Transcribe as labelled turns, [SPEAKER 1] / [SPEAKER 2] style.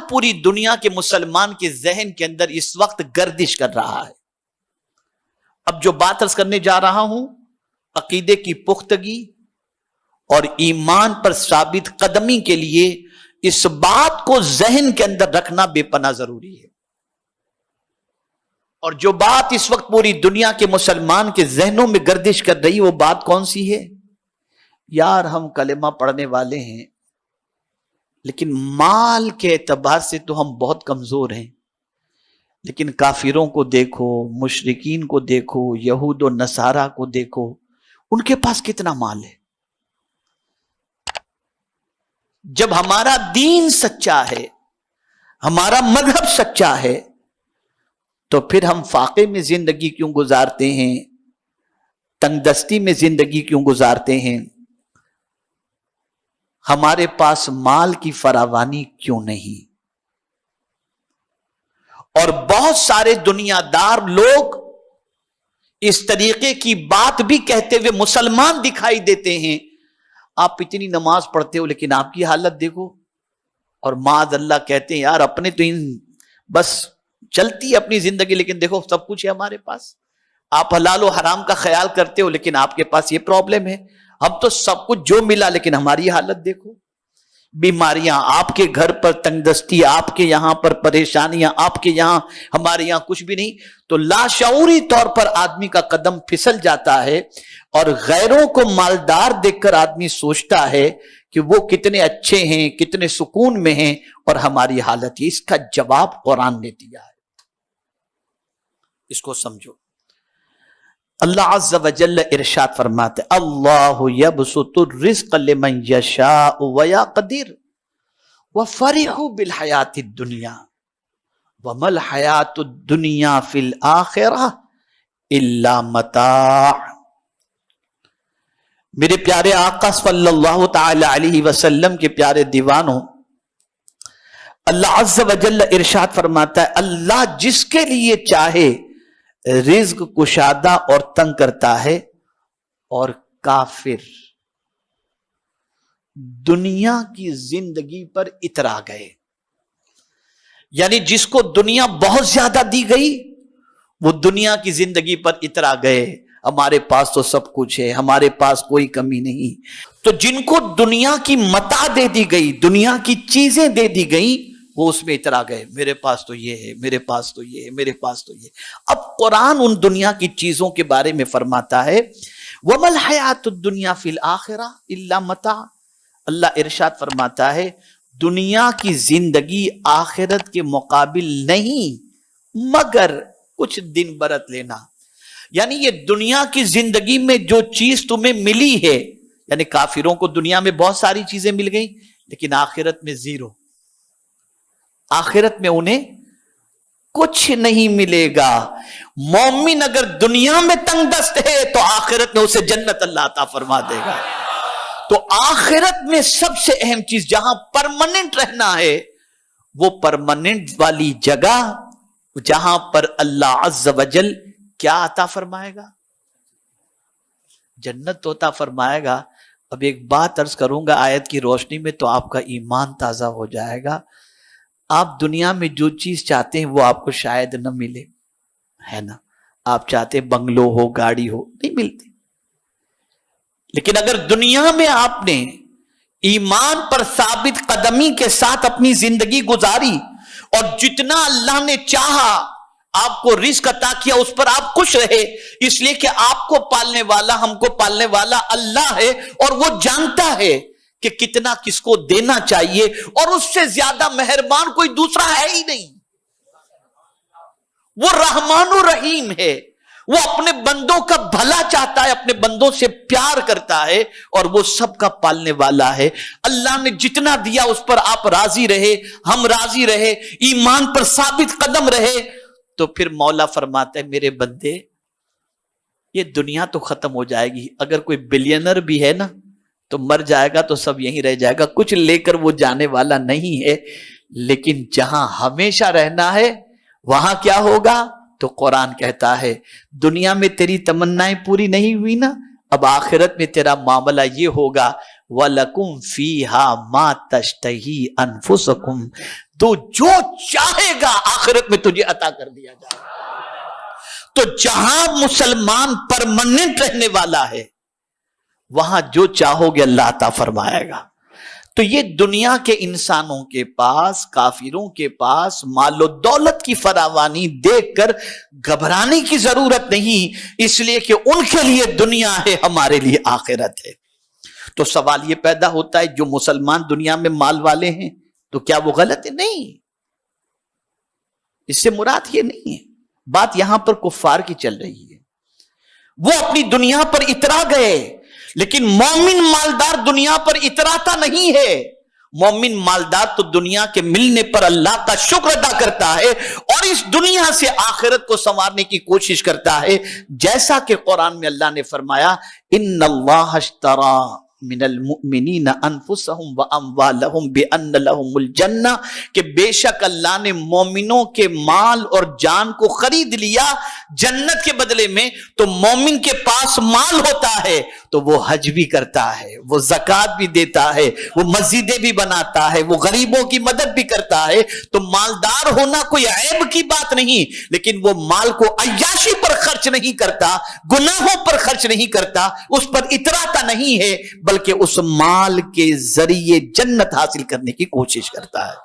[SPEAKER 1] پوری دنیا کے مسلمان کے ذہن کے اندر اس وقت گردش کر رہا ہے. اب جو بات عرض کرنے جا رہا ہوں عقیدے کی پختگی اور ایمان پر ثابت قدمی کے لیے اس بات کو ذہن کے اندر رکھنا بے پناہ ضروری ہے. اور جو بات اس وقت پوری دنیا کے مسلمان کے ذہنوں میں گردش کر رہی وہ بات کون سی ہے؟ یار ہم کلمہ پڑھنے والے ہیں لیکن مال کے اعتبار سے تو ہم بہت کمزور ہیں، لیکن کافروں کو دیکھو، مشرکین کو دیکھو، یہود و نصارہ کو دیکھو، ان کے پاس کتنا مال ہے. جب ہمارا دین سچا ہے، ہمارا مذہب سچا ہے، تو پھر ہم فاقے میں زندگی کیوں گزارتے ہیں، تنگ دستی میں زندگی کیوں گزارتے ہیں، ہمارے پاس مال کی فراوانی کیوں نہیں؟ اور بہت سارے دنیا دار لوگ اس طریقے کی بات بھی کہتے ہوئے مسلمان دکھائی دیتے ہیں. آپ اتنی نماز پڑھتے ہو لیکن آپ کی حالت دیکھو، اور معاذ اللہ کہتے ہیں یار اپنے تو بس چلتی ہے اپنی زندگی، لیکن دیکھو سب کچھ ہے ہمارے پاس. آپ حلال و حرام کا خیال کرتے ہو لیکن آپ کے پاس یہ پرابلم ہے. ہم تو سب کچھ جو ملا لیکن ہماری حالت دیکھو. بیماریاں آپ کے گھر پر، تنگ دستی آپ کے یہاں پر، پریشانیاں آپ کے یہاں، ہمارے یہاں کچھ بھی نہیں. تو لاشعوری طور پر آدمی کا قدم پھسل جاتا ہے اور غیروں کو مالدار دیکھ کر آدمی سوچتا ہے کہ وہ کتنے اچھے ہیں، کتنے سکون میں ہیں، اور ہماری حالت یہ. اس کا جواب قرآن نے دیا ہے، اس کو سمجھو. اللہ عز و جل ارشاد فرماتے اللہ یبسط الرزق لمن یشاء ویقدر وفرحوا بالحیات الدنیا وما الحیات الدنیا فی الآخرہ الا متاع. میرے پیارے آقا صلی اللہ تعالی علیہ وسلم کے پیارے دیوانوں، اللہ عز و جل ارشاد فرماتا ہے اللہ جس کے لیے چاہے رزق کشادہ اور تنگ کرتا ہے، اور کافر دنیا کی زندگی پر اترا گئے. یعنی جس کو دنیا بہت زیادہ دی گئی وہ دنیا کی زندگی پر اترا گئے. ہمارے پاس تو سب کچھ ہے، ہمارے پاس کوئی کمی نہیں. تو جن کو دنیا کی متاع دے دی گئی، دنیا کی چیزیں دے دی گئی، وہ اس میں اترا گئے. میرے پاس تو یہ ہے، میرے پاس تو یہ ہے، میرے پاس تو یہ. اب قرآن ان دنیا کی چیزوں کے بارے میں فرماتا ہے وَمَا الْحَيَاةُ الدُّنْيَا فِي الْآخِرَةِ إِلَّا مَتَاعٌ. اللہ ارشاد فرماتا ہے دنیا کی زندگی آخرت کے مقابل نہیں مگر کچھ دن برت لینا. یعنی یہ دنیا کی زندگی میں جو چیز تمہیں ملی ہے، یعنی کافروں کو دنیا میں بہت ساری چیزیں مل گئی لیکن آخرت میں زیرو. آخرت میں انہیں کچھ نہیں ملے گا. مومن اگر دنیا میں تنگ دست ہے تو آخرت میں اسے جنت اللہ عطا فرما دے گا. تو آخرت میں سب سے اہم چیز جہاں پرماننٹ رہنا ہے وہ پرماننٹ والی جگہ جہاں پر اللہ عز و جل کیا عطا فرمائے گا؟ جنت عطا فرمائے گا. اب ایک بات عرض کروں گا آیت کی روشنی میں تو آپ کا ایمان تازہ ہو جائے گا. آپ دنیا میں جو چیز چاہتے ہیں وہ آپ کو شاید نہ ملے، ہے نا. آپ چاہتے بنگلو ہو، گاڑی ہو، نہیں ملتی. لیکن اگر دنیا میں آپ نے ایمان پر ثابت قدمی کے ساتھ اپنی زندگی گزاری اور جتنا اللہ نے چاہا آپ کو رزق عطا کیا اس پر آپ خوش رہے، اس لیے کہ آپ کو پالنے والا، ہم کو پالنے والا اللہ ہے اور وہ جانتا ہے کہ کتنا کس کو دینا چاہیے، اور اس سے زیادہ مہربان کوئی دوسرا ہے ہی نہیں. وہ رحمان و رحیم ہے، وہ اپنے بندوں کا بھلا چاہتا ہے، اپنے بندوں سے پیار کرتا ہے، اور وہ سب کا پالنے والا ہے. اللہ نے جتنا دیا اس پر آپ راضی رہے، ہم راضی رہے، ایمان پر ثابت قدم رہے، تو پھر مولا فرماتا ہے میرے بندے یہ دنیا تو ختم ہو جائے گی. اگر کوئی بلینر بھی ہے نا تو مر جائے گا تو سب یہیں رہ جائے گا، کچھ لے کر وہ جانے والا نہیں ہے. لیکن جہاں ہمیشہ رہنا ہے وہاں کیا ہوگا؟ تو قرآن کہتا ہے دنیا میں تیری تمنائیں پوری نہیں ہوئی نا، اب آخرت میں تیرا معاملہ یہ ہوگا وَلَكُمْ فِيهَا مَا تَشْتَهِي أَنفُسُكُمْ. تو جو چاہے گا آخرت میں تجھے عطا کر دیا جائے گا۔ تو جہاں مسلمان پرماننٹ رہنے والا ہے وہاں جو چاہو گے اللہ عطا فرمائے گا۔ تو یہ دنیا کے انسانوں کے پاس، کافروں کے پاس مال و دولت کی فراوانی دیکھ کر گھبرانے کی ضرورت نہیں، اس لیے کہ ان کے لیے دنیا ہے، ہمارے لیے آخرت ہے۔ تو سوال یہ پیدا ہوتا ہے جو مسلمان دنیا میں مال والے ہیں تو کیا وہ غلط ہے؟ نہیں، اس سے مراد یہ نہیں ہے۔ بات یہاں پر کفار کی چل رہی ہے، وہ اپنی دنیا پر اترا گئے، لیکن مومن مالدار دنیا پر اتراتا نہیں ہے۔ مومن مالدار تو دنیا کے ملنے پر اللہ کا شکر ادا کرتا ہے اور اس دنیا سے آخرت کو سنوارنے کی کوشش کرتا ہے، جیسا کہ قرآن میں اللہ نے فرمایا ان اللہ اشترى من المؤمنین انفسهم واموالهم بان لهم الجنہ، کہ بے شک اللہ نے مومنوں کے مال اور جان کو خرید لیا جنت کے بدلے میں۔ تو مومن کے پاس مال ہوتا ہے تو وہ حج بھی کرتا ہے، وہ زکوٰۃ بھی دیتا ہے، وہ مسجدیں بھی بناتا ہے، وہ غریبوں کی مدد بھی کرتا ہے۔ تو مالدار ہونا کوئی عیب کی بات نہیں، لیکن وہ مال کو عیاشی پر خرچ نہیں کرتا، گناہوں پر خرچ نہیں کرتا، اس پر اتراتا نہیں ہے، بلکہ اس مال کے ذریعے جنت حاصل کرنے کی کوشش کرتا ہے۔